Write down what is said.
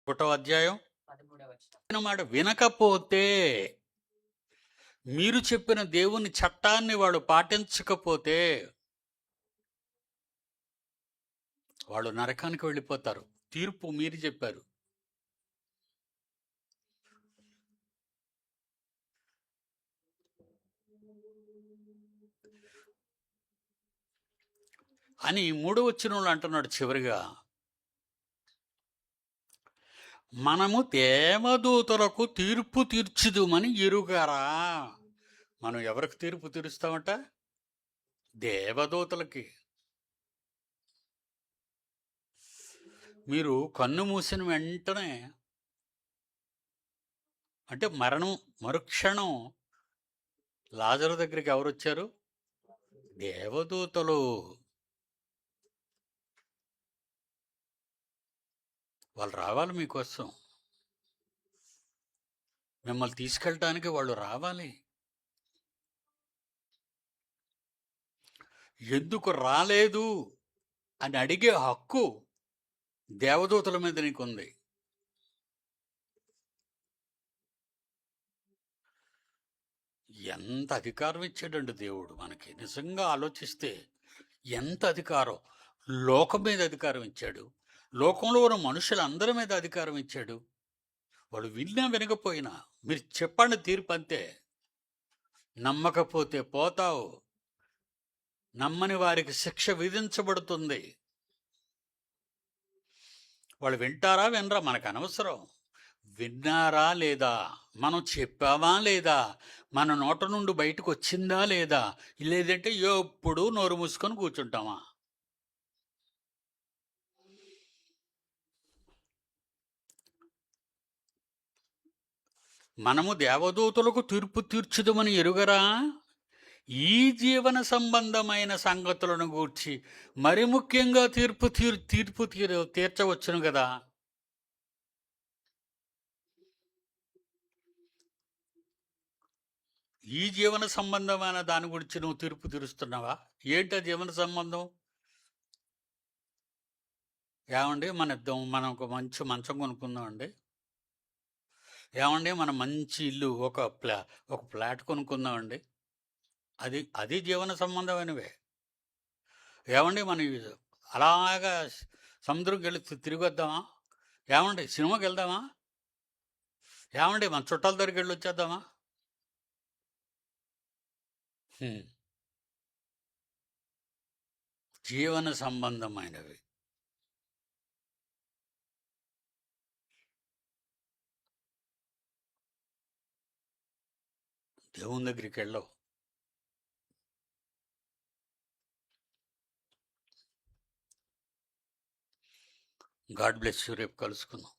ఒకటో అధ్యాయం మాట వినకపోతే, మీరు చెప్పిన దేవుని చట్టాన్ని వాడు పాటించకపోతే వాళ్ళు నరకానికి వెళ్ళిపోతారు. తీర్పు మీరు చెప్పారు. అని 3వ వచనంలో అంటున్నాడు చివరిగా, మనము దేవదూతలకు తీర్పు తీర్చుదుమని ఎరుగరా. మనం ఎవరికి తీర్పు తీరుస్తామట? దేవదూతలకి. మీరు కన్ను మూసిన వెంటనే, అంటే మరుక్షణం లాజరు దగ్గరికి ఎవరు వచ్చారు? దేవదూతలు. వాళ్ళు రావాలి మీకోసం, మిమ్మల్ని తీసుకెళ్ళటానికి వాళ్ళు రావాలి. ఎందుకు రాలేదు అని అడిగే హక్కు దేవదూతల మీద నీకుంది. ఎంత అధికారం ఇచ్చాడండి దేవుడు మనకి. నిజంగా ఆలోచిస్తే ఎంత అధికారం. లోకం మీద అధికారం ఇచ్చాడు, లోకంలో ఉన్న మనుషులందరి మీద అధికారం ఇచ్చాడు. వాళ్ళు విన్నా వినకపోయినా మీరు చెప్పండి తీర్పు అంతే. నమ్మకపోతే పోతావు, నమ్మని వారికి శిక్ష విధించబడుతుంది. వాళ్ళు వింటారా వినరా మనకు అనవసరం. విన్నారా లేదా, మనం చెప్పామా లేదా, మన నోట నుండి బయటకు వచ్చిందా లేదా, లేదంటే ఎప్పుడు నోరు మూసుకొని కూర్చుంటామా? మనము దేవదూతలకు తీర్పు తీర్చుదమని ఎరుగరా. ఈ జీవన సంబంధమైన సంగతులను గూర్చి మరి ముఖ్యంగా తీర్పు తీర్చవచ్చును కదా. ఈ జీవన సంబంధమైన దాని గురించి నువ్వు తీర్పు తీరుస్తున్నావా? ఏంటి ఆ జీవన సంబంధం? ఏమండి మనం ఒక మంచి మంచం కొనుక్కుందామండి. ఏమండి మనం మంచి ఇల్లు, ఒక ఫ్లాట్ కొనుక్కుందామండి. అది జీవన సంబంధమైనవే. ఏమండి మనం అలాగా సముద్రంకి వెళ్ళి తిరిగి వద్దామా? ఏమండి సినిమాకి వెళ్దామా? ఏమండి మన చుట్టాల దగ్గరికి వెళ్ళి వచ్చేద్దామా? జీవన సంబంధమైనవి. దేవుని దగ్గరికి వెళ్ళవు. God bless you. రేపు కలుసుకుందాం.